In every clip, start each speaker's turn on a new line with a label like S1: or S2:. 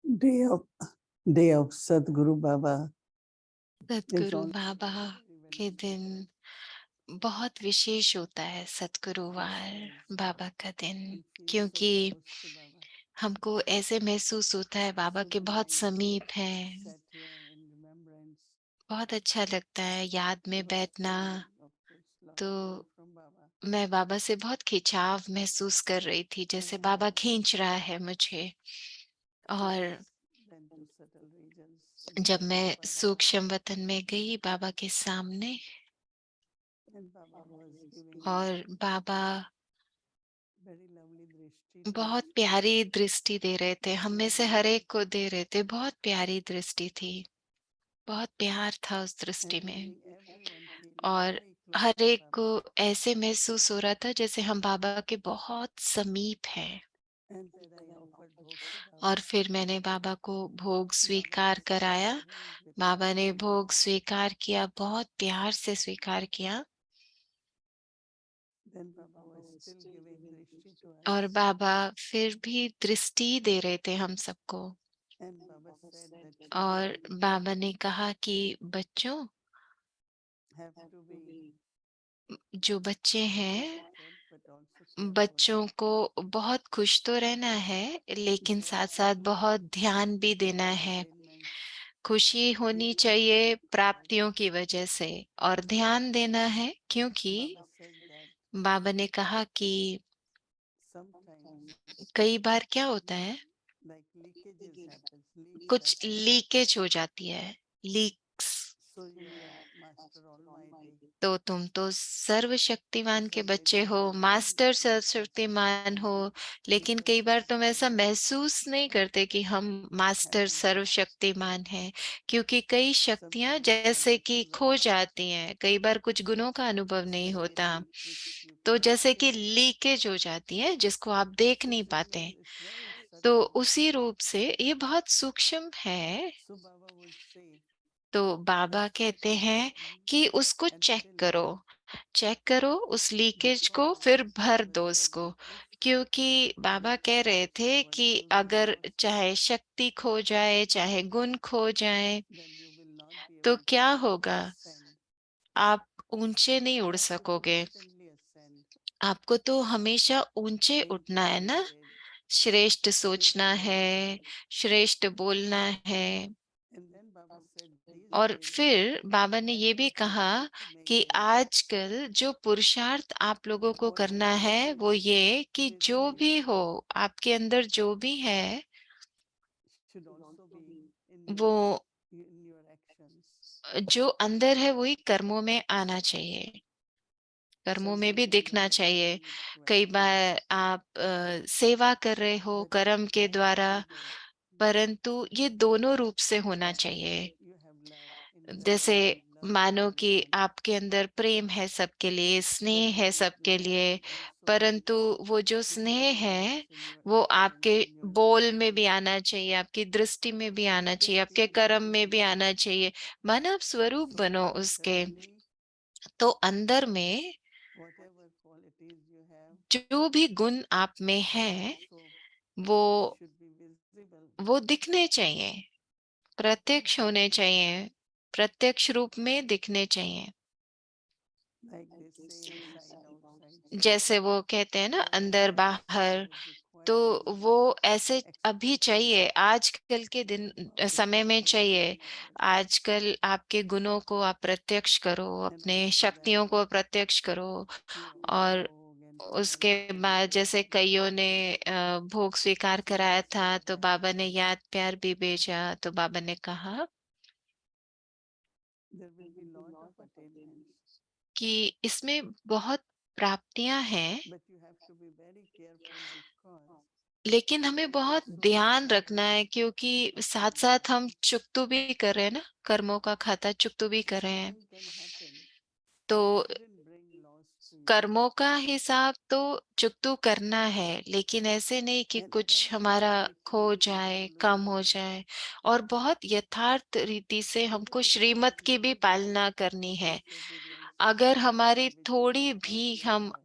S1: Day of Day of Sadhguru Baba is
S2: Satguru
S1: also
S2: Baba
S1: very, very
S2: के दिन
S1: important.
S2: बहुत विशेष होता है, सतगुरुवार
S1: Because
S2: बाबा का दिन,
S1: we feel so
S2: क्योंकि
S1: close to Baba.
S2: हमको ऐसे महसूस होता है बाबा
S1: So
S2: के
S1: the
S2: बहुत
S1: mind
S2: समीप हैं।
S1: sat here in remembrance.
S2: बहुत अच्छा लगता है याद में
S1: Baba
S2: बैठना।
S1: saying, of course, lot
S2: तो
S1: of love from Baba.
S2: मैं बाबा से बहुत खिंचाव महसूस कर रही थी, जैसे बाबा खींच रहा है मुझे। और
S1: Then to subtle regions
S2: जब
S1: inside of
S2: मैं
S1: Baba.
S2: सूक्ष्म वतन में गई बाबा के सामने,
S1: And Baba was giving
S2: और बाबा
S1: very lovely drishti to us.
S2: बहुत प्यारी दृष्टि दे रहे थे, हम में से हर एक को दे रहे थे। बहुत प्यारी दृष्टि थी, बहुत प्यार था उस दृष्टि
S1: And
S2: में।
S1: making everyone feel
S2: और
S1: very close
S2: हर
S1: to
S2: एक को
S1: Baba.
S2: ऐसे महसूस हो रहा था जैसे हम बाबा के बहुत समीप हैं।
S1: And then I offered bhog to
S2: और
S1: Baba.
S2: फिर मैंने बाबा को भोग
S1: Baba
S2: स्वीकार
S1: accepted
S2: कराया।
S1: very
S2: बाबा ने
S1: beautifully.
S2: भोग स्वीकार किया, बहुत प्यार से स्वीकार किया।
S1: Then Baba was still giving drishti to us.
S2: और बाबा फिर भी दृष्टि दे रहे थे हम सबको।
S1: And Baba said that
S2: और
S1: children
S2: बाबा ने कहा कि बच्चों,
S1: have to be
S2: जो बच्चे हैं,
S1: educated but also careful.
S2: बच्चों को बहुत खुश तो रहना है, लेकिन साथ साथ बहुत ध्यान भी देना है।
S1: Attainments
S2: खुशी होनी
S1: because of
S2: चाहिए
S1: their parents.
S2: प्राप्तियों की वजह से, और ध्यान देना है क्योंकि
S1: Baba said that
S2: बाबा ने कहा कि
S1: sometimes
S2: कई बार क्या होता है,
S1: like leakages happens, leaks
S2: कुछ
S1: happen.
S2: लीकेज हो जाती है, leaks.
S1: So you are Master Almighty.
S2: तो तुम तो
S1: For
S2: सर्वशक्तिमान के
S1: some
S2: बच्चे
S1: reason
S2: हो,
S1: you don't
S2: मास्टर
S1: feel
S2: सर्वशक्तिमान हो, लेकिन
S1: because
S2: कई बार तुम
S1: sometimes
S2: ऐसा महसूस नहीं करते कि हम मास्टर
S1: happens.
S2: सर्वशक्तिमान हैं, क्योंकि कई शक्तियां
S1: Sometimes
S2: जैसे कि
S1: qualities of
S2: खो
S1: Baba,
S2: जाती हैं, कई बार कुछ गुणों का अनुभव नहीं
S1: like a
S2: होता।
S1: leak which you
S2: तो
S1: cannot
S2: जैसे कि
S1: see.
S2: लीकेज हो जाती है जिसको आप देख
S1: So
S2: नहीं
S1: similar,
S2: पाते।
S1: it's very
S2: तो
S1: subtle.
S2: उसी रूप से ये बहुत सूक्ष्म है।
S1: So Baba would say
S2: तो
S1: that
S2: बाबा
S1: check
S2: कहते
S1: that
S2: हैं कि उसको
S1: and
S2: चेक
S1: fill it
S2: करो, चेक करो उस लीकेज को,
S1: because
S2: फिर भर
S1: Baba
S2: दो
S1: said
S2: उसको।
S1: that if
S2: क्योंकि बाबा कह रहे थे कि
S1: virtue will be
S2: अगर
S1: lost,
S2: चाहे शक्ति खो जाए, चाहे गुण खो जाए,
S1: then you will not be
S2: तो
S1: able to
S2: क्या होगा,
S1: ascend.
S2: आप ऊंचे नहीं
S1: You
S2: उड़
S1: have to
S2: सकोगे।
S1: constantly ascend.
S2: आपको तो हमेशा ऊंचे
S1: Think
S2: उठना है ना,
S1: elevated,
S2: श्रेष्ठ
S1: think
S2: सोचना है,
S1: elevated.
S2: श्रेष्ठ बोलना है।
S1: And then Baba said these
S2: और
S1: days
S2: फिर बाबा
S1: the
S2: ने ये भी
S1: efforts you
S2: कहा
S1: have to make
S2: कि
S1: in life,
S2: आजकल जो पुरुषार्थ आप लोगों को करना
S1: whatever
S2: है वो
S1: is
S2: ये कि
S1: within
S2: जो
S1: you
S2: भी हो, आपके अंदर जो भी है,
S1: should also be
S2: वो
S1: in your actions.
S2: जो अंदर है वही कर्मों में आना चाहिए, कर्मों में भी
S1: Sometimes you
S2: दिखना
S1: have to do
S2: चाहिए।
S1: it
S2: कई
S1: quietly,
S2: बार आप सेवा कर रहे हो
S1: but
S2: कर्म के
S1: both
S2: द्वारा,
S1: together
S2: परंतु ये दोनों रूप से होना चाहिए।
S1: you have love,
S2: जैसे
S1: incomparable love for
S2: मानो कि
S1: everyone,
S2: आपके अंदर प्रेम है सबके लिए,
S1: but
S2: स्नेह है
S1: you
S2: सबके
S1: have
S2: लिए,
S1: to also be
S2: परंतु वो जो
S1: in your
S2: स्नेह
S1: words,
S2: है
S1: in your
S2: वो
S1: actions,
S2: आपके
S1: in your
S2: बोल में भी
S1: behavior.
S2: आना चाहिए, आपकी दृष्टि में भी आना चाहिए,
S1: Just be
S2: आपके कर्म में भी
S1: embodied.
S2: आना चाहिए। मानव स्वरूप
S1: So
S2: बनो उसके।
S1: internally,
S2: तो अंदर में
S1: whatever qualities you have
S2: जो भी गुण आप में
S1: should
S2: है,
S1: also
S2: वो
S1: should be visible,
S2: वो दिखने चाहिए, प्रत्यक्ष होने चाहिए, प्रत्यक्ष रूप में दिखने चाहिए।
S1: like they say inside, outside. So
S2: जैसे वो कहते हैं ना,
S1: Baba
S2: अंदर
S1: said this
S2: बाहर।
S1: would
S2: तो
S1: require you
S2: वो ऐसे अभी
S1: expressing
S2: चाहिए, आजकल के दिन
S1: all
S2: समय में
S1: qualities
S2: चाहिए।
S1: in others.
S2: आजकल आपके गुणों को आप प्रत्यक्ष करो,
S1: And
S2: अपने
S1: after that,
S2: शक्तियों को प्रत्यक्ष करो।
S1: he offered
S2: और
S1: bhog and fill
S2: उसके
S1: and
S2: बाद
S1: everything.
S2: जैसे कईयों ने भोग स्वीकार
S1: So
S2: कराया
S1: Baba
S2: था,
S1: said
S2: तो
S1: that
S2: बाबा ने याद प्यार भी भेजा। तो बाबा ने कहा
S1: there will be lot of attainments,
S2: कि इसमें बहुत प्राप्तियां हैं,
S1: but you have to be very careful because
S2: लेकिन हमें बहुत
S1: so much
S2: ध्यान रखना
S1: suffering
S2: है, क्योंकि साथ
S1: happens.
S2: साथ हम चुकतू भी कर रहे हैं ना, कर्मों का खाता चुकतू भी कर रहे हैं।
S1: Suffering can happen,
S2: तो
S1: but it shouldn't bring loss to you.
S2: कर्मों का हिसाब तो चुकतू करना है, लेकिन ऐसे नहीं कि
S1: And
S2: कुछ
S1: that is
S2: हमारा
S1: very
S2: खो
S1: clearly
S2: जाए, कम हो
S1: exemplified.
S2: जाए। और बहुत यथार्थ रीति से हमको
S1: Because if there
S2: Shrimad
S1: is
S2: की भी
S1: little bit of
S2: पालना करनी है।
S1: disobedience
S2: अगर
S1: in
S2: हमारी
S1: which you
S2: थोड़ी
S1: are
S2: भी
S1: already
S2: हम
S1: aware,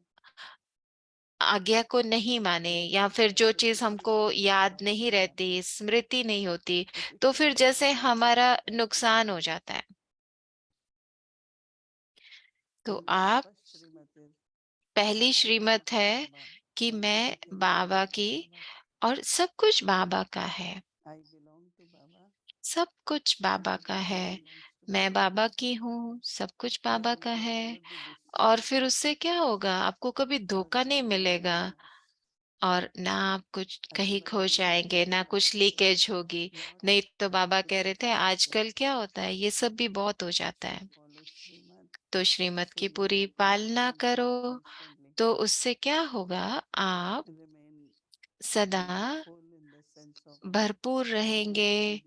S2: आज्ञा को नहीं माने या फिर जो चीज हमको याद नहीं रहती, स्मृति नहीं होती, तो फिर जैसे हमारा नुकसान हो जाता है। तो आप, पहली श्रीमत है कि मैं बाबा की, और सब कुछ बाबा का है, सब कुछ बाबा का है, मैं बाबा की हूँ, सब कुछ बाबा का है। और फिर उससे क्या होगा, आपको कभी धोखा नहीं मिलेगा, और ना आप कुछ कहीं खो जाएंगे, ना कुछ लीकेज होगी। नहीं तो बाबा कह रहे थे आजकल क्या होता है, ये सब भी बहुत हो जाता है। तो श्रीमत की पूरी पालना करो, तो उससे क्या होगा, आप सदा भरपूर रहेंगे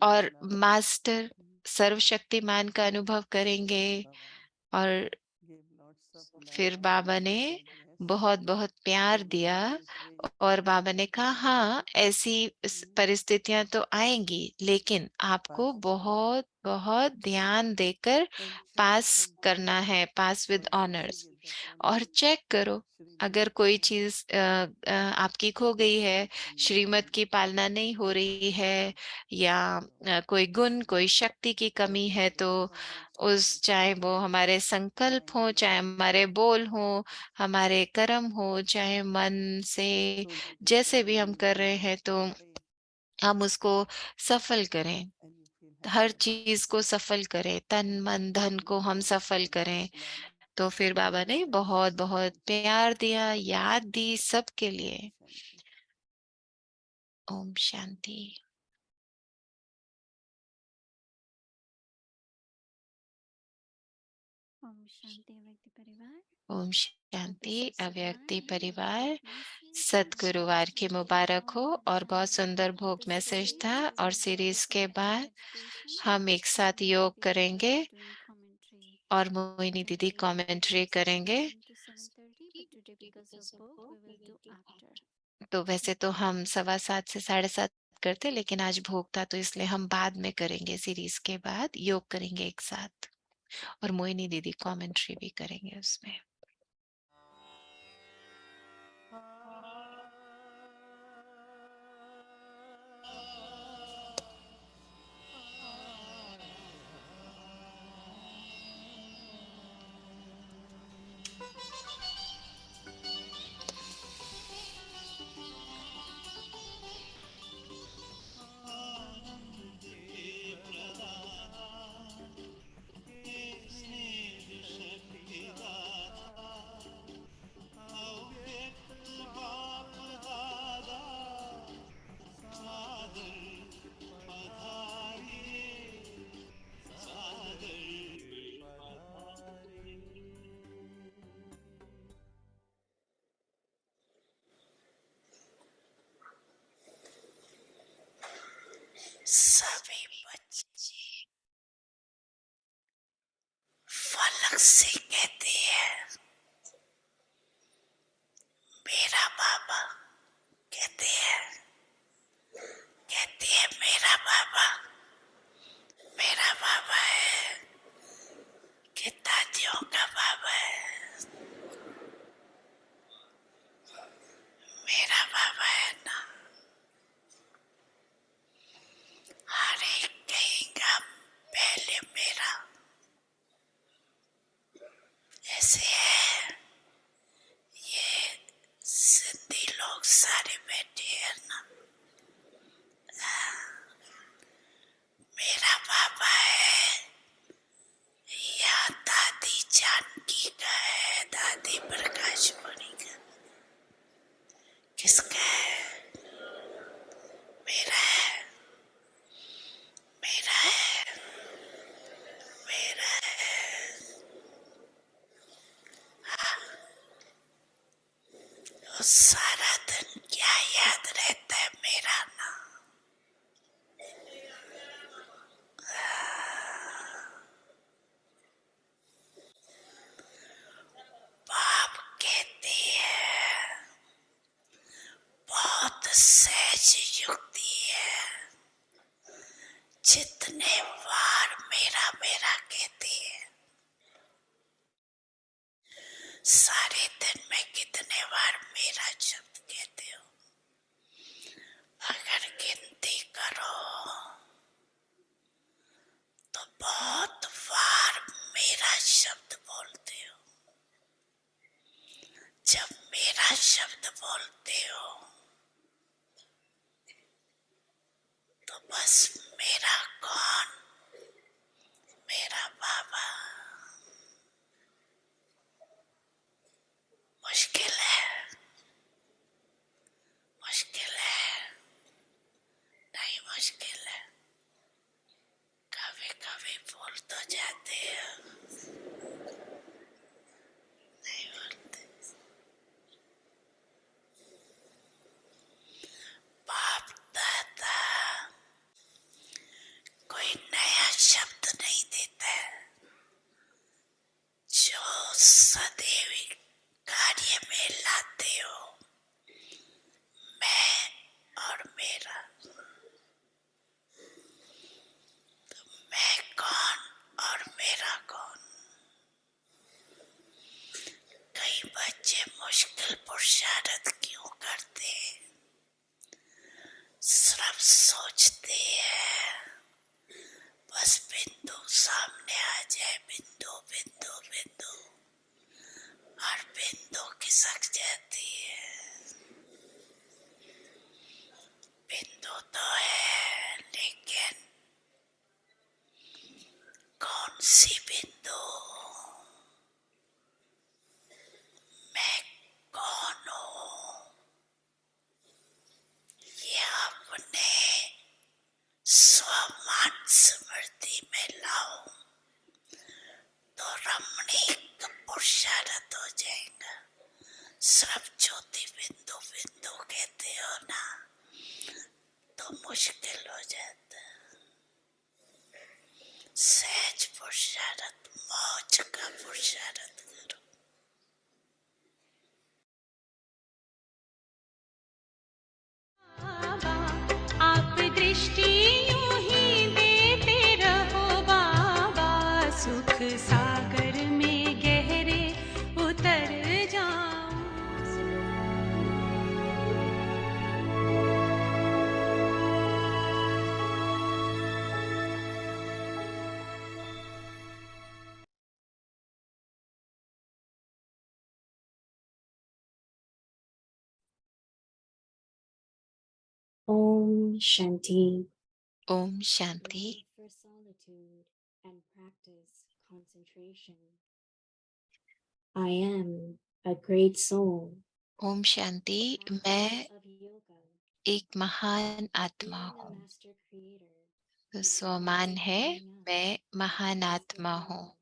S2: और मास्टर सर्वशक्तिमान का अनुभव करेंगे। और फिर बाबा ने बहुत बहुत प्यार दिया, और बाबा ने कहा हाँ, ऐसी परिस्थितियां तो आएंगी, लेकिन आपको बहुत बहुत ध्यान देकर पास करना है, पास विद ऑनर्स। और चेक करो, अगर कोई चीज आपकी खो गई है, श्रीमत की पालना नहीं हो रही है, या कोई गुण, कोई शक्ति की कमी है, तो उस, चाहे वो हमारे संकल्प हो, चाहे हमारे बोल हो, हमारे कर्म हो, चाहे मन से जैसे भी हम कर रहे हैं, तो हम उसको सफल करें, हर चीज को सफल करें, तन मन धन को हम सफल करें। तो फिर बाबा ने बहुत बहुत प्यार दिया, याद दी सबके लिए। ओम शांति।
S3: ओम शांति व्यक्ति परिवार।
S2: ओम शांति अव्यक्ति परिवार। सतगुरुवार की मुबारक हो। और बहुत सुंदर भोग मैसेज था। और सीरीज के बाद हम एक साथ योग करेंगे और मोहिनी दीदी कमेंट्री करेंगे। तो वैसे तो हम 7:15 से 7:30 करते, लेकिन आज भोग था तो इसलिए हम बाद में करेंगे, सीरीज के बाद योग करेंगे एक साथ, और मोहिनी दीदी कमेंट्री भी करेंगे उसमें।
S1: सभी बच्चे फलक से कहते हैं मेरा बाबा, कहते हैं मेरा बाबा है, कि दादियों का बाबा है, मेरा बाबा है ना। हर एक कहेगा पहले मेरा, ऐसे है। ये सिंधी लोग सारे बैठे हैं ना, मेरा बाबा है या दादी जानकी का है, दादी प्रकाश मणि का, किसका है? मेरा है, मेरा है, मेरा है। तो सारा दिन क्या याद रहता है? मेरा ना। बाप कहते हैं बहुत सहज युक्ति है, जितने बार मेरा मेरा कहते हैं सारे दिन में कितने बार मेरा शब्द कहते हो? अगर गिनती करो तो बहुत बार मेरा शब्द बोलते हो। जब मेरा शब्द बोलते हो तो बस मेरा कौन, मेरा बाबा। मुश्किल है, मुश्किल है, नहीं मुश्किल है। कभी कभी भूल तो जाते हो, नहीं बोलते। बाप दादा कोई नया शब्द नहीं देता है, जो सदैव कार्य में लाते हो, मैं और मेरा। तो मैं कौन और मेरा कौन? कई बच्चे मुश्किल पुरुषार्थ क्यों करते हैं? सिर्फ सोचते हैं बस बिंदु सामने आ जाए, बिंदु बिंदु बिंदु, और बिंदु खिसक जाती है। बिंदु तो है, लेकिन कौन सी बिंदु? मैं कौन हूँ? ये अपने स्वमान स्मृति में लाओ तो रमणीक पुरुषार्थ हो जाएगा। सिर्फ ज्योति बिंदु बिंदु कहते हो ना तो मुश्किल हो जाता है। सहज पुरुषार्थ, मौज का पुरुषार्थ करो।
S4: आप दृष्टि यूं ही देते रहो बाबा, सुख सागर में गहरे उतर जाऊं।
S3: Om Shanti.
S2: Om Shanti.
S3: Love for solitude and practice concentration. I am a great soul.
S2: Om Shanti. मैं
S3: Practice of yoga.
S2: एक महान आत्मा
S3: Being a
S2: हूँ।
S3: master creator.
S2: तो
S3: is
S2: स्वमान
S3: always
S2: है,
S3: opening up
S2: मैं महान
S3: as the
S2: आत्मा हूँ
S3: one.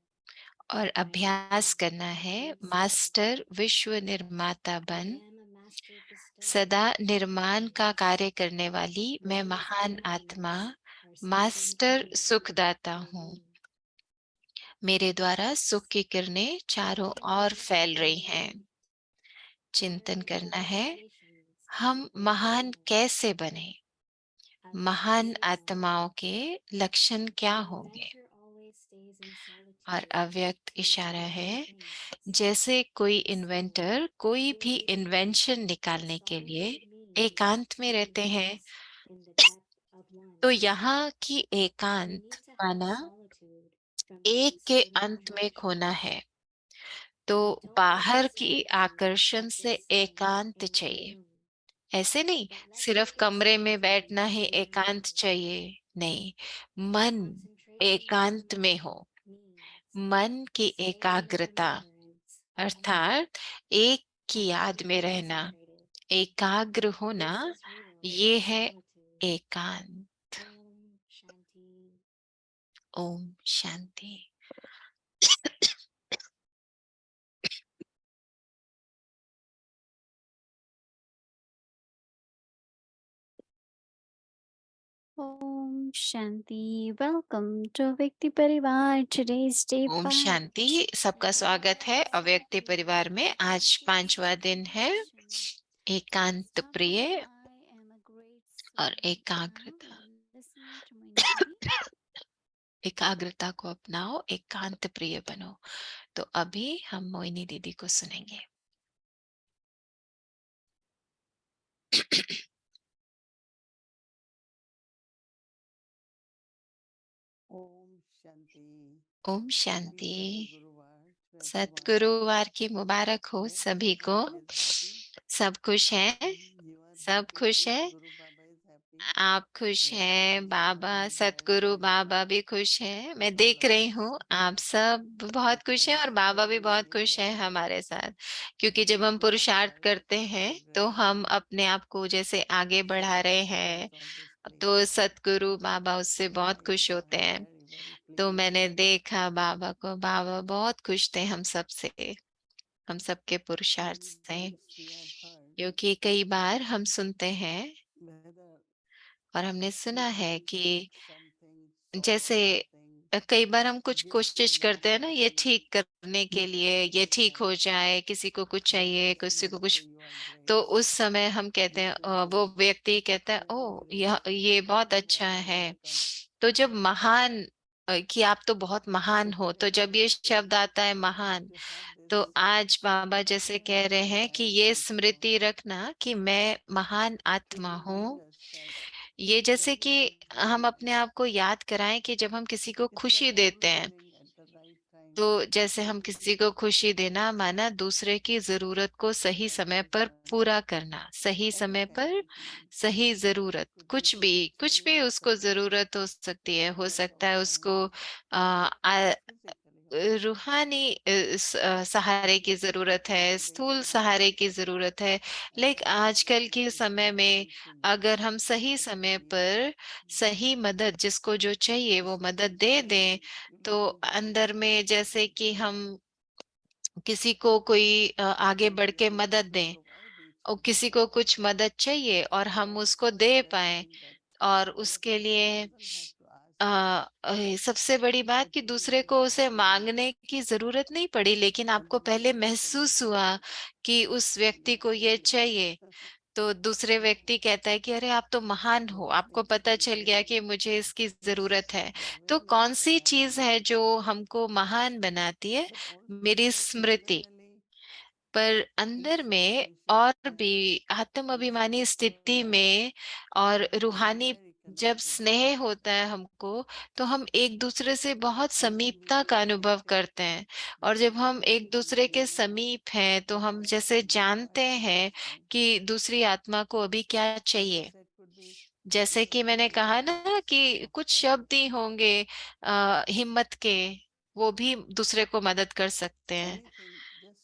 S2: और अभ्यास करना है मास्टर विश्व निर्माता
S3: I
S2: बन
S3: am a master bestower.
S2: सदा निर्माण का कार्य करने वाली मैं
S3: Waves of
S2: महान
S3: happiness
S2: आत्मा
S3: are sweeping
S2: master
S3: through
S2: सुखदाता
S3: for
S2: हूँ।
S3: me.
S2: मेरे द्वारा सुख की किरणें चारों ओर फैल रही हैं। चिंतन करना है, हम महान कैसे बने? महान आत्माओं के लक्षण क्या होंगे? और अव्यक्त इशारा है, जैसे कोई इन्वेंटर कोई भी इन्वेंशन निकालने के लिए एकांत में रहते हैं, तो यहाँ की एकांत माना एक के अंत में खोना है। तो बाहर की आकर्षण से एकांत चाहिए। ऐसे नहीं सिर्फ कमरे में बैठना ही एकांत चाहिए, नहीं, मन एकांत में हो। मन की एकाग्रता अर्थात एक की याद में रहना, एकाग्र होना, ये है एकांत। Om Shanti.
S3: Om Shanti. Welcome to Vikti Parivar. Today's day
S2: ओम
S3: 5.
S2: शांति। सबका स्वागत है अव्यक्ति परिवार में। आज 5वां दिन है एकांत प्रिय और एकाग्रता। एकाग्रता को अपनाओ, एकांत प्रिय बनो। तो अभी हम मोहिनी दीदी को सुनेंगे।
S1: ओम शांति।
S2: ओम शांति।
S1: सतगुरुवार
S2: सतगुरुवार की मुबारक हो सभी को। सब खुश हैं, सब खुश है, आप खुश हैं, बाबा सतगुरु बाबा भी खुश हैं। मैं देख रही हूँ आप सब बहुत खुश हैं और बाबा भी बहुत खुश हैं हमारे साथ, क्योंकि जब हम पुरुषार्थ करते हैं तो हम अपने आप को जैसे आगे बढ़ा रहे हैं, तो सतगुरु बाबा उससे बहुत खुश होते हैं। तो मैंने देखा बाबा को, बाबा बहुत खुश थे हम सब से, हम सबके पुरुषार्थ से। क्योंकि कई बार हम सुनते हैं और हमने सुना है कि जैसे कई बार हम कुछ कोशिश करते हैं ना ये ठीक करने के लिए, ये ठीक हो जाए, किसी को कुछ चाहिए, किसी को कुछ, तो उस समय हम कहते हैं, वो व्यक्ति कहता है ओ ये बहुत अच्छा है। तो जब महान कि आप तो बहुत महान हो, तो जब ये शब्द आता है महान, तो आज बाबा जैसे कह रहे हैं कि ये स्मृति रखना कि मैं महान आत्मा हूँ। ये जैसे कि हम अपने आप को याद कराएं कि जब हम किसी को खुशी देते हैं, तो जैसे हम किसी को खुशी देना माना दूसरे की जरूरत को सही समय पर पूरा करना, सही समय पर सही जरूरत, कुछ भी उसको जरूरत हो सकती है, हो सकता है उसको रूहानी सहारे की जरूरत है, स्थूल सहारे की जरूरत है। लेकिन आजकल के समय में अगर हम सही समय पर सही मदद, जिसको जो चाहिए वो मदद दे दें, तो अंदर में जैसे कि हम किसी को कोई आगे बढ़ के मदद दें, और किसी को कुछ मदद चाहिए और हम उसको दे पाए, और उसके लिए सबसे बड़ी बात कि दूसरे को उसे मांगने की जरूरत नहीं पड़ी, लेकिन आपको पहले महसूस हुआ कि उस व्यक्ति को ये चाहिए, तो दूसरे व्यक्ति कहता है कि अरे आप तो महान हो, आपको पता चल गया कि मुझे इसकी जरूरत है। तो कौन सी चीज है जो हमको महान बनाती है? मेरी स्मृति। पर अंदर में और भी आत्म अभिमानी स्थिति में और रूहानी जब स्नेह होता है हमको, तो हम एक दूसरे से बहुत समीपता का अनुभव करते हैं। और जब हम एक दूसरे के समीप हैं तो हम जैसे जानते हैं कि दूसरी आत्मा को अभी क्या चाहिए। जैसे कि मैंने कहा ना कि कुछ शब्द ही होंगे हिम्मत के, वो भी दूसरे को मदद कर सकते हैं।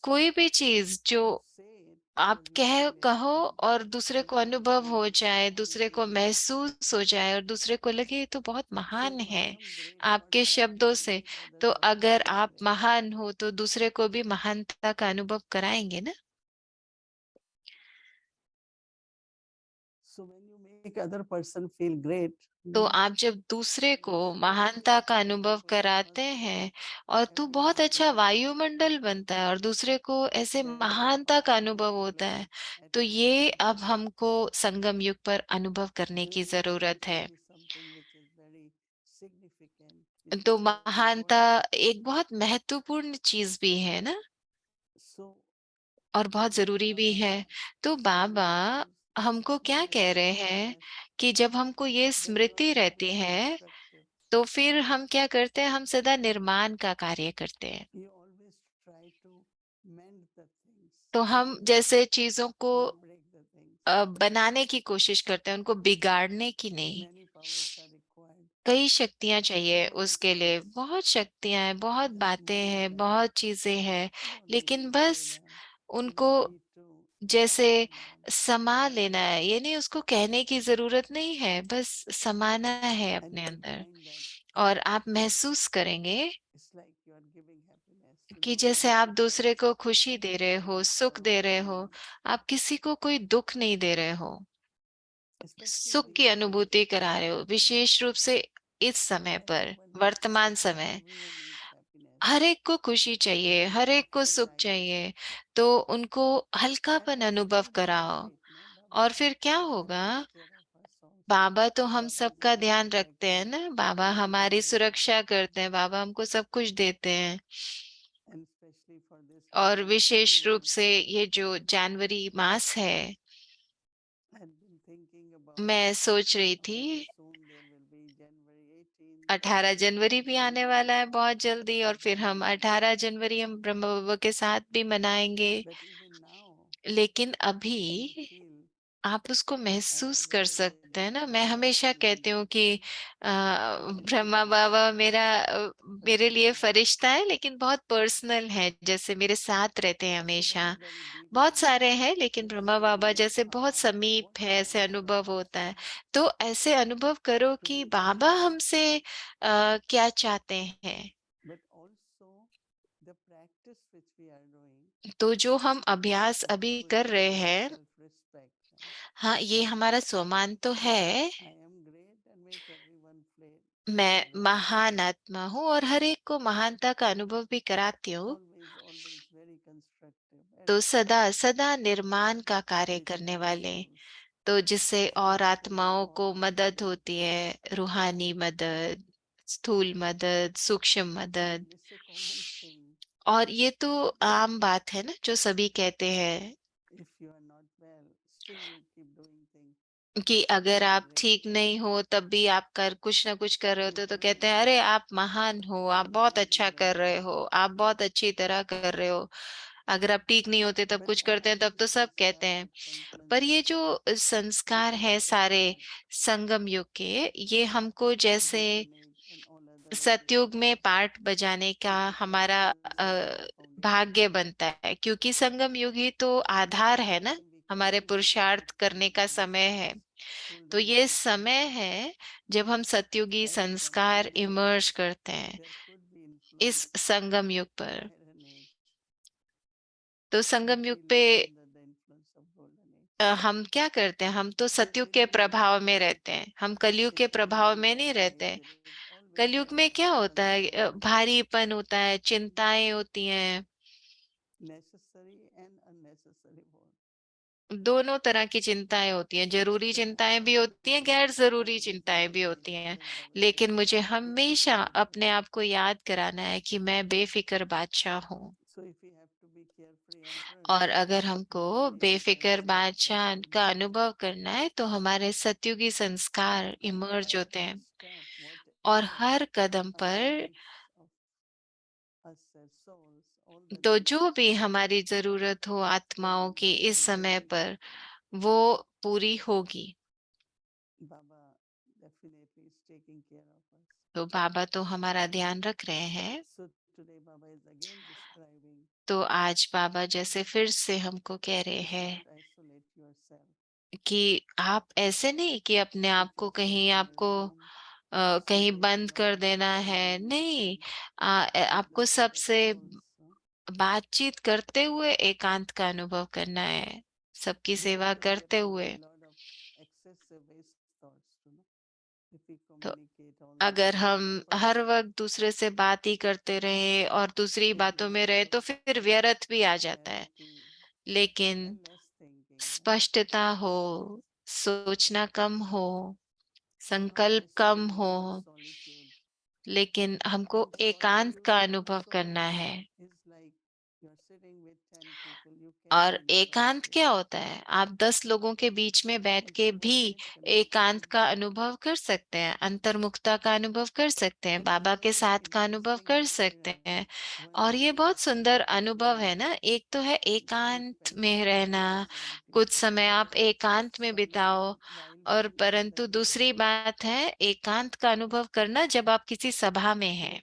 S2: कोई भी चीज जो आप कहो और दूसरे को अनुभव हो जाए, दूसरे को महसूस हो जाए और दूसरे को लगे ये तो बहुत महान है आपके शब्दों से, तो अगर आप महान हो तो दूसरे को भी महानता का अनुभव कराएंगे ना। तो आप जब दूसरे को महानता का अनुभव कराते हैं, और तो बहुत अच्छा वायुमंडल बनता है और दूसरे को ऐसे महानता का अनुभव होता है। तो ये अब हमको संगम युग पर अनुभव करने की जरूरत है। तो महानता एक बहुत महत्वपूर्ण चीज भी है ना, और बहुत जरूरी भी है। तो बाबा हमको क्या कह रहे हैं कि जब हमको ये स्मृति रहती है, तो फिर हम क्या करते हैं, हम सदा निर्माण का कार्य करते हैं। तो हम जैसे चीजों को बनाने की कोशिश करते हैं, उनको बिगाड़ने की नहीं। कई शक्तियां चाहिए उसके लिए, बहुत शक्तियां हैं, बहुत बातें हैं, बहुत चीजें हैं, लेकिन बस उनको जैसे समा लेना है, ये नहीं उसको कहने की जरूरत नहीं है, बस समाना है अपने अंदर। और आप महसूस करेंगे कि जैसे आप दूसरे को खुशी दे रहे हो, सुख दे रहे हो, आप किसी को कोई दुख नहीं दे रहे हो, सुख की अनुभूति करा रहे हो। विशेष रूप से इस समय पर, वर्तमान समय, हर एक को खुशी चाहिए, हर एक को सुख चाहिए, तो उनको हल्कापन अनुभव कराओ। और फिर क्या होगा, बाबा तो हम सबका ध्यान रखते हैं ना, बाबा हमारी सुरक्षा करते हैं, बाबा हमको सब कुछ देते हैं। और विशेष रूप से ये जो जनवरी मास है, मैं सोच रही थी 18 जनवरी भी आने वाला है बहुत जल्दी, और फिर हम 18 जनवरी हम ब्रह्म बाबा के साथ भी मनाएंगे। लेकिन अभी आप उसको महसूस कर सकते हैं ना। मैं हमेशा कहती हूँ कि ब्रह्मा बाबा मेरे लिए फरिश्ता है, लेकिन बहुत पर्सनल है, जैसे मेरे साथ रहते हैं हमेशा। बहुत सारे हैं, लेकिन ब्रह्मा बाबा जैसे बहुत समीप है, ऐसे अनुभव होता है। तो ऐसे अनुभव करो कि बाबा हमसे क्या चाहते हैं। तो जो हम अभ्यास अभी कर रहे हैं, हाँ, ये हमारा स्वमान तो है। मैं महान आत्मा हूँ और हर एक को महानता का अनुभव भी कराती हूँ। तो सदा सदा निर्माण का कार्य करने वाले, तो जिससे और आत्माओं को मदद होती है, रूहानी मदद, स्थूल मदद, सूक्ष्म मदद। और ये तो आम बात है ना, जो सभी कहते हैं कि अगर आप ठीक नहीं हो तब भी आप कर कुछ ना कुछ कर रहे होते, तो कहते हैं अरे आप महान हो, आप बहुत अच्छा कर रहे हो, आप बहुत अच्छी तरह कर रहे हो। अगर आप ठीक नहीं होते तब कुछ करते हैं, तब तो सब कहते हैं। पर ये जो संस्कार है सारे संगम युग के, ये हमको जैसे सतयुग में पार्ट बजाने का हमारा भाग्य बनता है, क्योंकि संगम युग ही तो आधार है ना, हमारे पुरुषार्थ करने का समय है। तो ये समय है जब हम सतयुगी संस्कार इमर्ज करते हैं इस संगम युग पर। तो संगम युग पे हम क्या करते हैं, हम तो सतयुग के प्रभाव में रहते हैं, हम कलयुग के प्रभाव में नहीं रहते। कलयुग में क्या होता है, भारीपन होता है, चिंताएं होती हैं, दोनों तरह की चिंताएं होती हैं, जरूरी चिंताएं भी होती हैं, गैर जरूरी चिंताएं भी होती हैं। लेकिन मुझे हमेशा अपने आप को याद कराना है कि मैं बेफिक्र बादशाह हूँ। और अगर हमको बेफिक्र बादशाह का अनुभव करना है, तो हमारे सतयुगी संस्कार इमर्ज होते हैं, और हर कदम पर तो जो भी हमारी जरूरत हो आत्माओं की इस समय पर, वो पूरी होगी। तो बाबा तो हमारा ध्यान रख रहे हैं। तो आज बाबा जैसे फिर से हमको कह रहे हैं कि आप ऐसे नहीं कि अपने आप को कहीं आपको कहीं बंद कर देना है, नहीं। आपको सबसे बातचीत करते हुए एकांत का अनुभव करना है, सबकी सेवा करते हुए। तो अगर हम हर वक्त दूसरे से बात ही करते रहे और दूसरी बातों में रहे, तो फिर व्यर्थ भी आ जाता है। लेकिन स्पष्टता हो, सोचना कम हो, संकल्प कम हो, लेकिन हमको एकांत का अनुभव करना है। और एकांत क्या होता है, आप 10 लोगों के बीच में बैठ के भी एकांत का अनुभव कर सकते हैं, अंतर्मुखता का अनुभव कर सकते हैं, बाबा के साथ का अनुभव कर सकते हैं। और ये बहुत सुंदर अनुभव है ना। एक तो है एकांत में रहना, कुछ समय आप एकांत में बिताओ, और परंतु दूसरी बात है एकांत का अनुभव करना जब आप किसी सभा में हैं,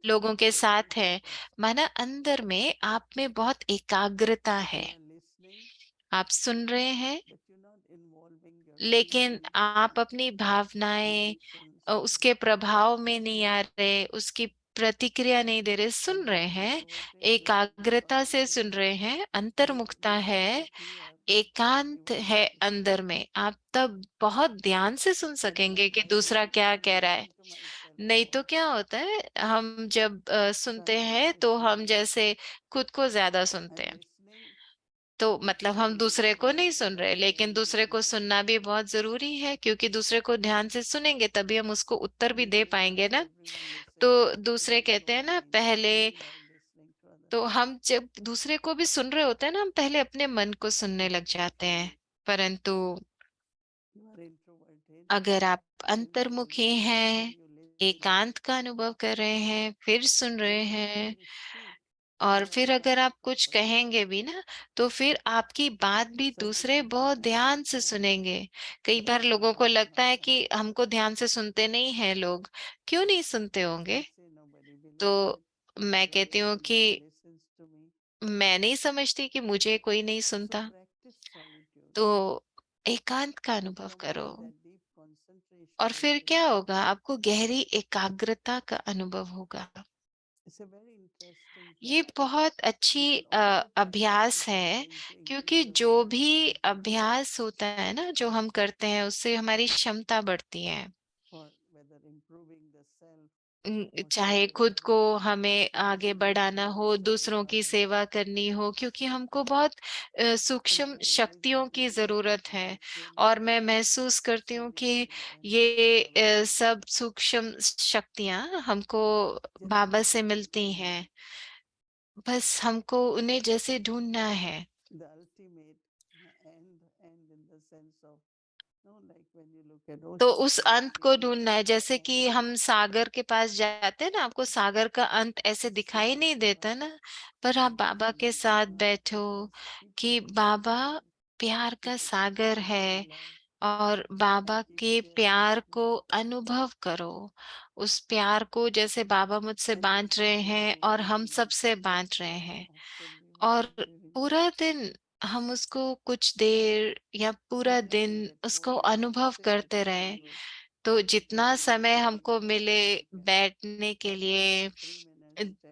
S2: लोगों के साथ हैं, माना अंदर में आप में बहुत एकाग्रता है, आप सुन रहे हैं, लेकिन आप अपनी भावनाएं उसके प्रभाव में नहीं आ रहे, उसकी प्रतिक्रिया नहीं दे रहे, सुन रहे हैं, एकाग्रता से सुन रहे हैं, अंतर्मुखता है, एकांत है अंदर में। आप तब बहुत ध्यान से सुन सकेंगे कि दूसरा क्या कह रहा है। नहीं तो क्या होता है, हम जब सुनते हैं तो हम जैसे खुद को ज्यादा सुनते हैं, तो मतलब हम दूसरे को नहीं सुन रहे, लेकिन दूसरे को सुनना भी बहुत जरूरी है, क्योंकि दूसरे को ध्यान से सुनेंगे तभी हम उसको उत्तर भी दे पाएंगे ना। तो दूसरे कहते हैं ना, पहले तो हम जब दूसरे को भी सुन रहे होते हैं ना, हम पहले अपने मन को सुनने लग जाते हैं। परंतु अगर आप अंतर्मुखी हैं, एकांत का अनुभव कर रहे हैं, फिर सुन रहे हैं, और फिर अगर आप कुछ कहेंगे भी ना, तो फिर आपकी बात भी दूसरे बहुत ध्यान से सुनेंगे। कई बार लोगों को लगता है कि हमको ध्यान से सुनते नहीं हैं लोग। क्यों नहीं सुनते होंगे? तो मैं कहती हूँ कि मैं नहीं समझती कि मुझे कोई नहीं सुनता। तो एकांत का अनुभव करो, और फिर क्या होगा? आपको गहरी एकाग्रता का अनुभव होगा। ये बहुत अच्छी अभ्यास है, क्योंकि जो भी अभ्यास होता है ना, जो हम करते हैं, उससे हमारी क्षमता बढ़ती है। चाहे खुद को हमें आगे बढ़ाना हो, दूसरों की सेवा करनी हो, क्योंकि हमको बहुत सूक्ष्म शक्तियों की जरूरत है। और मैं महसूस करती हूँ कि ये सब सूक्ष्म शक्तियां हमको बाबा से मिलती हैं। बस हमको उन्हें जैसे ढूंढना है। तो उस अंत को ढूंढना है, जैसे कि हम सागर के पास जाते हैं ना, आपको सागर का अंत ऐसे दिखाई नहीं देता ना, पर आप बाबा के साथ बैठो कि बाबा प्यार का सागर है, और बाबा के प्यार को अनुभव करो। उस प्यार को जैसे बाबा मुझसे बांट रहे हैं और हम सबसे बांट रहे हैं। और पूरा दिन हम उसको कुछ देर या पूरा दिन उसको अनुभव करते रहें। तो जितना समय हमको मिले बैठने के लिए,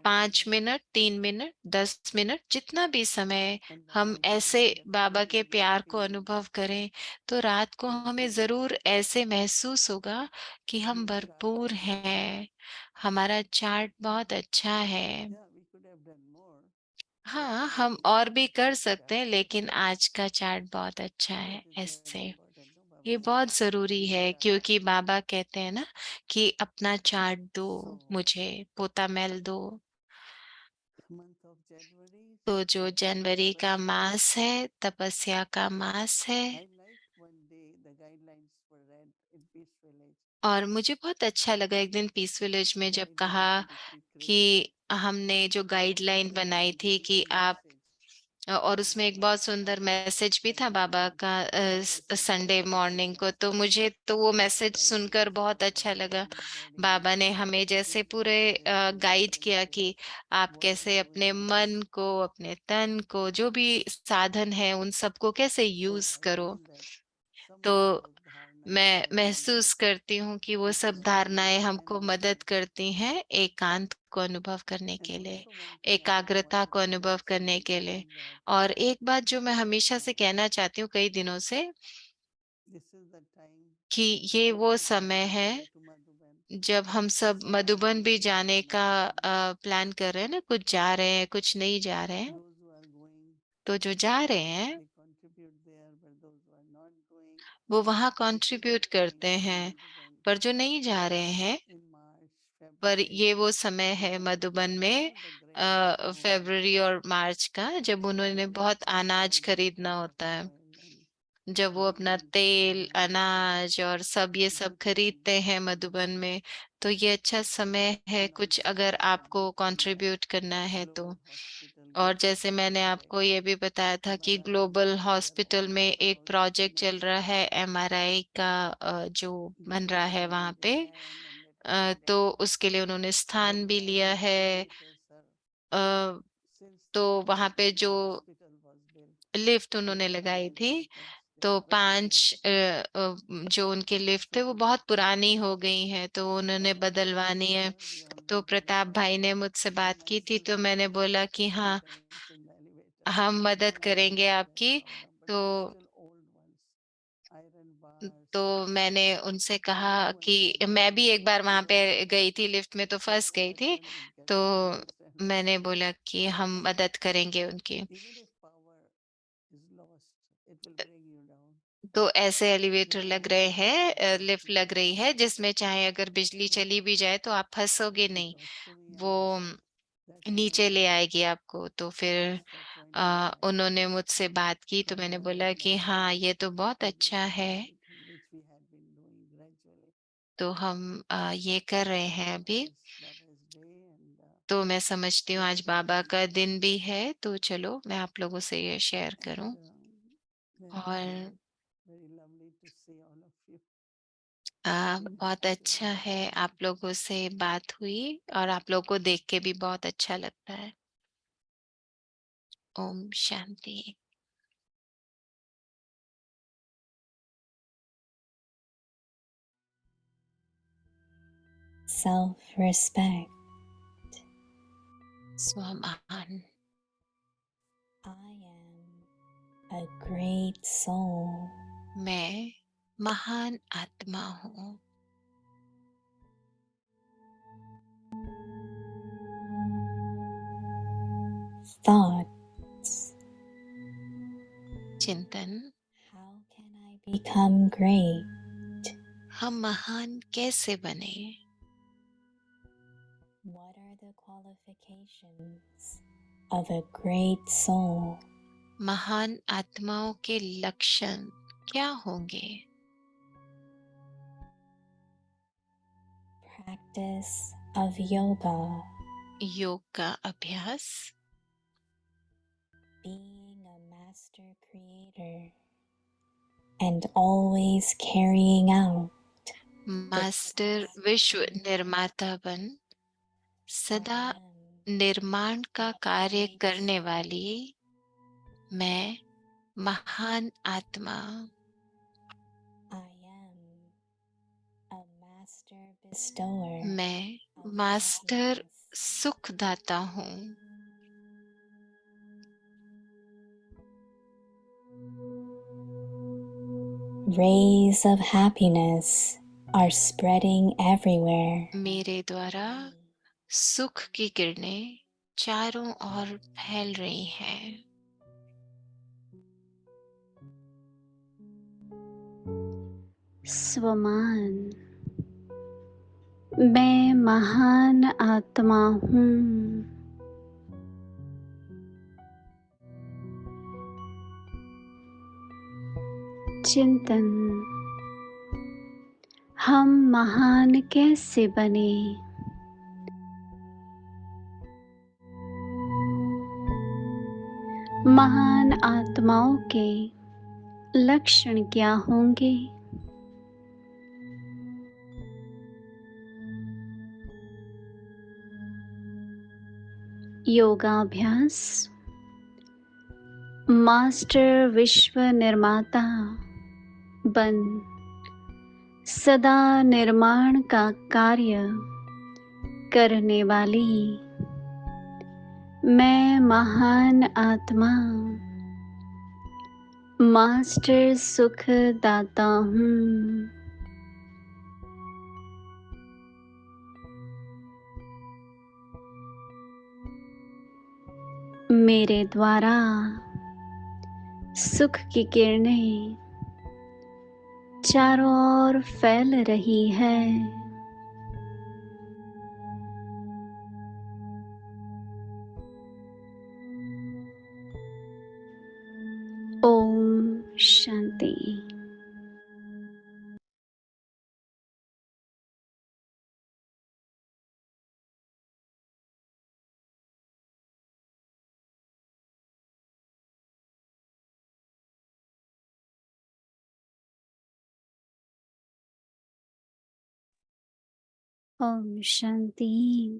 S2: 5 मिनट, 3 मिनट, 10 मिनट, जितना भी समय हम ऐसे बाबा के प्यार को अनुभव करें, तो रात को हमें जरूर ऐसे महसूस होगा कि हम भरपूर हैं, हमारा चार्ट बहुत अच्छा है। हाँ, हम और भी कर सकते हैं, लेकिन आज का चार्ट बहुत अच्छा है ऐसे। ये बहुत जरूरी है, क्योंकि बाबा कहते हैं ना कि अपना चार्ट दो मुझे, पोता मैल दो। तो जो जनवरी का मास है, तपस्या का मास है। और मुझे बहुत अच्छा लगा एक दिन पीस विलेज में जब कहा कि हमने जो गाइडलाइन बनाई थी कि आप, और उसमें एक बहुत सुंदर मैसेज भी था बाबा का संडे मॉर्निंग को। तो मुझे तो वो मैसेज सुनकर बहुत अच्छा लगा। बाबा ने हमें जैसे पूरे गाइड किया कि आप कैसे अपने मन को, अपने तन को, जो भी साधन है, उन सबको कैसे यूज करो। तो मैं महसूस करती हूँ कि वो सब धारणाएं हमको मदद करती हैं एकांत को अनुभव करने के लिए, एकाग्रता को अनुभव करने के लिए। और एक बात जो मैं हमेशा से कहना चाहती हूँ कई दिनों से, कि ये वो समय है जब हम सब मधुबन भी जाने का प्लान कर रहे हैं ना, कुछ जा रहे हैं, कुछ नहीं जा रहे हैं। तो जो जा रहे हैं वो वहाँ कंट्रीब्यूट करते हैं, पर जो नहीं जा रहे हैं, पर ये वो समय है मधुबन में फरवरी और मार्च का, जब उन्होंने बहुत अनाज खरीदना होता है, जब वो अपना तेल, अनाज और सब ये सब खरीदते हैं मधुबन में। तो ये अच्छा समय है कुछ अगर आपको कंट्रीब्यूट करना है तो। और जैसे मैंने आपको ये भी बताया था कि ग्लोबल हॉस्पिटल में एक प्रोजेक्ट चल रहा है एमआरआई का, जो बन रहा है वहाँ पे। तो उसके लिए उन्होंने स्थान भी लिया है। अ, तो वहाँ पे जो लिफ्ट उन्होंने लगाई थी, तो 5 जो उनके लिफ्ट थे वो बहुत पुरानी हो गई हैं, तो उन्होंने बदलवानी है। तो प्रताप भाई ने मुझसे बात की थी, तो मैंने बोला कि हाँ, हम मदद करेंगे आपकी। तो मैंने उनसे कहा कि मैं भी एक बार वहां पे गई थी, लिफ्ट में तो फंस गई थी। तो मैंने बोला कि हम मदद करेंगे उनकी। तो ऐसे एलिवेटर लग रहे हैं, लिफ्ट लग रही है, जिसमें चाहे अगर बिजली चली भी जाए तो आप फंसोगे नहीं। वो नीचे ले आएगी आपको। तो फिर उन्होंने मुझसे बात की तो मैंने बोला कि हाँ, ये तो बहुत अच्छा है। तो हम ये कर रहे हैं अभी। तो मैं समझती हूँ आज बाबा का दिन भी है, तो चलो मैं आप लोगों से ये शेयर करूं। और बहुत अच्छा है, आप लोगों से बात हुई और आप लोगों को देख के भी बहुत अच्छा लगता है। Om Shanti.
S1: Self-respect.
S2: स्वमान।
S1: I am a great soul.
S2: मैं महान आत्मा हूँ।
S1: Thoughts.
S2: चिंतन।
S1: How can I become great?
S2: हम महान कैसे बने?
S1: What are the qualifications of a great soul?
S2: महान आत्माओं के लक्षण क्या होंगे?
S1: Practice of yoga.
S2: योग का अभ्यास।
S1: Being a master creator and always carrying out.
S2: Master विश्व निर्माता बन सदा निर्माण का कार्य करने वाली मैं महान आत्मा।
S1: I am a master bestower.
S2: मैं मास्टर सुखदाता हूँ।
S1: Rays of happiness are spreading everywhere.
S2: मेरे द्वारा सुख की किरणें चारों ओर फैल रही हैं।
S3: स्वमान। मैं महान आत्मा हूँ। चिंतन। हम महान कैसे बने? महान आत्माओं के लक्षण क्या होंगे? योगाभ्यास। मास्टर विश्व निर्माता बन सदा निर्माण का कार्य करने वाली मैं महान आत्मा मास्टर सुख दाता हूँ। मेरे द्वारा सुख की किरणें चारों ओर फैल रही है। Om Shanti. Om Shanti.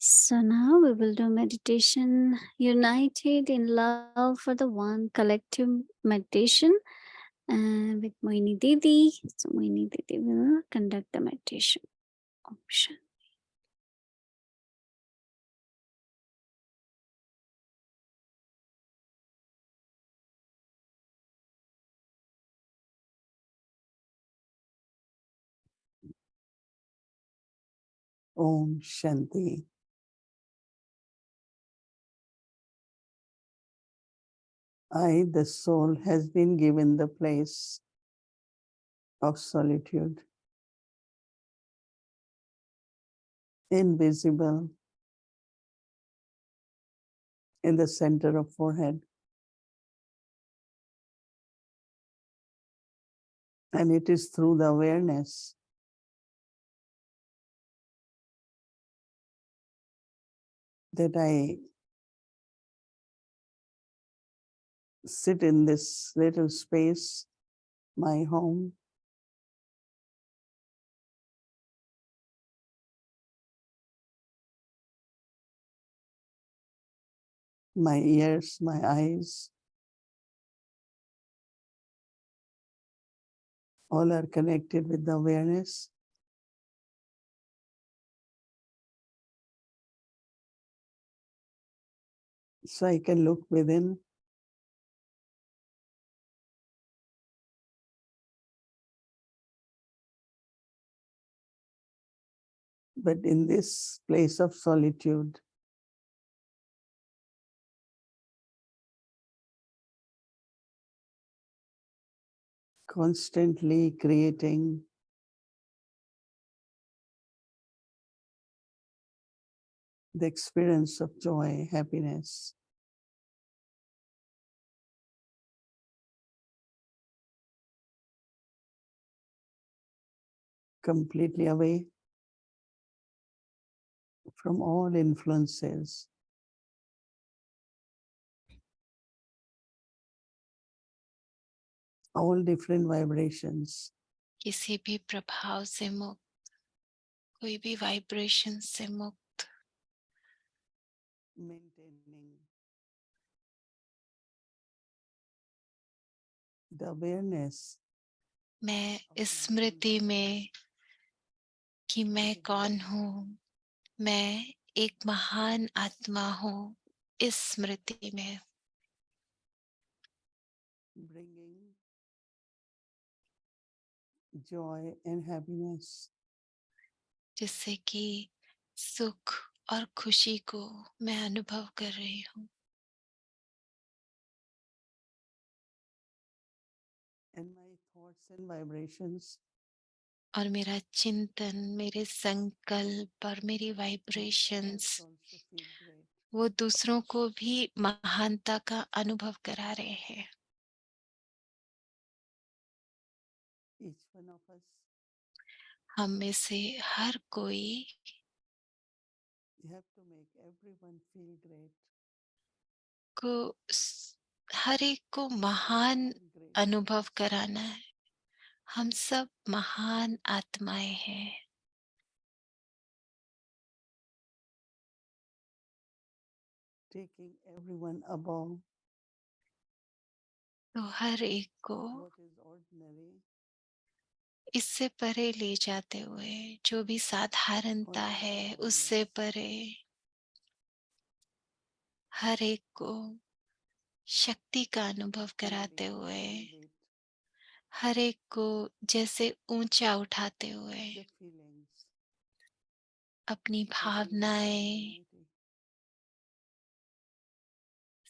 S3: So now we will do meditation united in love for the one, collective meditation with Moini Didi. So Moini Didi will conduct the meditation. Om Shanti.
S5: Om Shanti. I, the soul, has been given the place of solitude, invisible, in the center of forehead. And it is through the awareness that I sit in this little space, my home. My ears, my eyes, all are connected with the awareness. So I can look within. But in this place of solitude, constantly creating the experience of joy, happiness, completely away from all influences, all different vibrations,
S2: किसी भी प्रभाव से मुक्त, कोई भी vibration से मुक्त,
S5: maintaining the awareness
S2: मैं इस स्मृति में कि मैं कौन हूँ, मैं एक महान आत्मा हूँ, इस स्मृति में
S5: bringing joy and happiness.
S2: जिससे कि सुख और खुशी को मैं अनुभव कर रही हूँ.
S5: And my thoughts and vibrations
S2: और मेरा चिंतन, मेरे संकल्प और मेरी वाइब्रेशंस
S5: also feel great.
S2: वो दूसरों को भी महानता का अनुभव करा रहे हैं.
S5: Each one of us
S2: हम में से हर कोई
S5: you have to make everyone feel great.
S2: को हर एक को महान
S5: Great.
S2: अनुभव कराना है. हम सब महान आत्माएं हैं.
S5: Taking everyone above
S2: तो हर एक को
S5: what is ordinary,
S2: इससे परे ले जाते हुए, जो भी साधारणता है उससे परे, हर एक को शक्ति का अनुभव कराते हुए, हर एक को जैसे ऊंचा उठाते हुए,
S5: the feelings,
S2: अपनी भावनाएं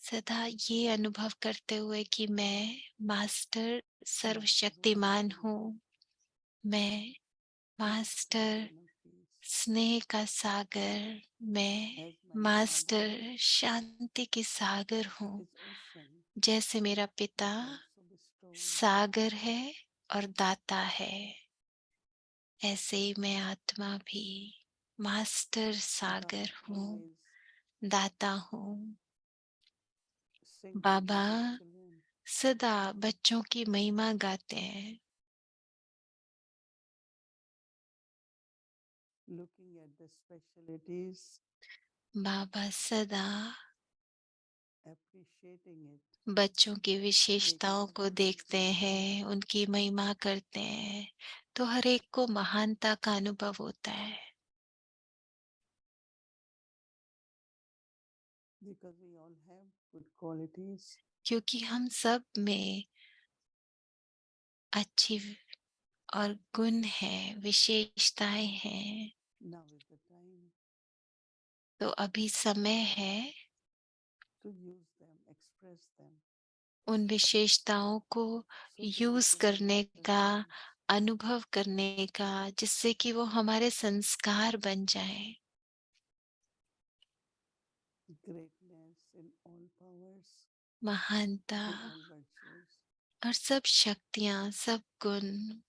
S2: सदा ये अनुभव करते हुए कि मैं मास्टर सर्वशक्तिमान हूँ, मैं मास्टर स्नेह का सागर, मैं मास्टर शांति की सागर हूँ. जैसे मेरा पिता सागर है और दाता है, ऐसे ही मैं आत्मा भी मास्टर सागर हूँ, दाता हूँ. बाबा सदा बच्चों की महिमा गाते हैं.
S5: looking at the specialities,
S2: बाबा सदा
S5: appreciating it,
S2: बच्चों की विशेषताओं को देखते हैं, उनकी महिमा करते हैं, तो हर एक को महानता का अनुभव होता है.
S5: because we all have good qualities.
S2: क्योंकि हम सब में अच्छी और गुण है, विशेषताएं हैं.
S5: Now is the time
S2: तो अभी समय है
S5: to use them, express them.
S2: उन विशेषताओं को यूज करने का, अनुभव करने का, जिससे कि वो हमारे संस्कार बन जाए.
S5: Greatness in
S2: महानता
S5: and all virtues,
S2: और सब शक्तियां, सब गुण,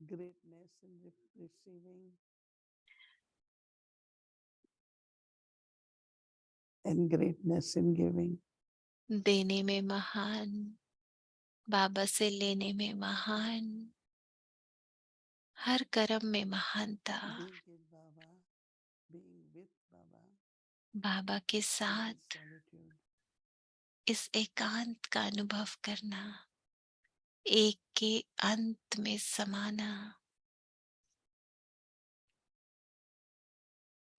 S5: greatness in receiving and greatness in giving.
S2: देने में महान, बाबा से लेने में महान, हर कर्म में महानता,
S5: Being in Baba, being with Baba
S2: बाबा के
S5: in this
S2: साथ
S5: solitude.
S2: इस एकांत का अनुभव करना, एक के अंत में समाना,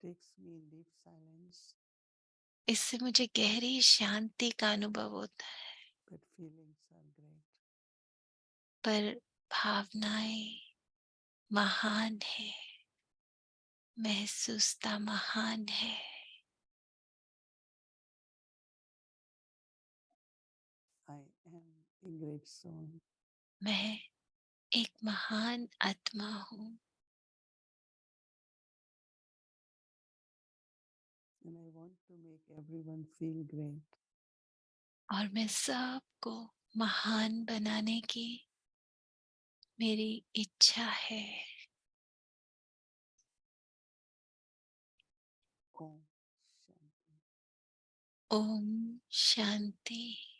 S5: Takes me in deep silence,
S2: इससे मुझे गहरी शांति का अनुभव होता है।
S5: but feelings are great.
S2: पर भावनाएं महान है, महसूसता महान है।
S5: I am a great soul.
S2: मैं एक महान आत्मा हूँ
S5: And I want to make everyone feel great.
S2: और मैं सबको महान बनाने की मेरी इच्छा है।
S5: Om Shanti.
S2: ओम शांति।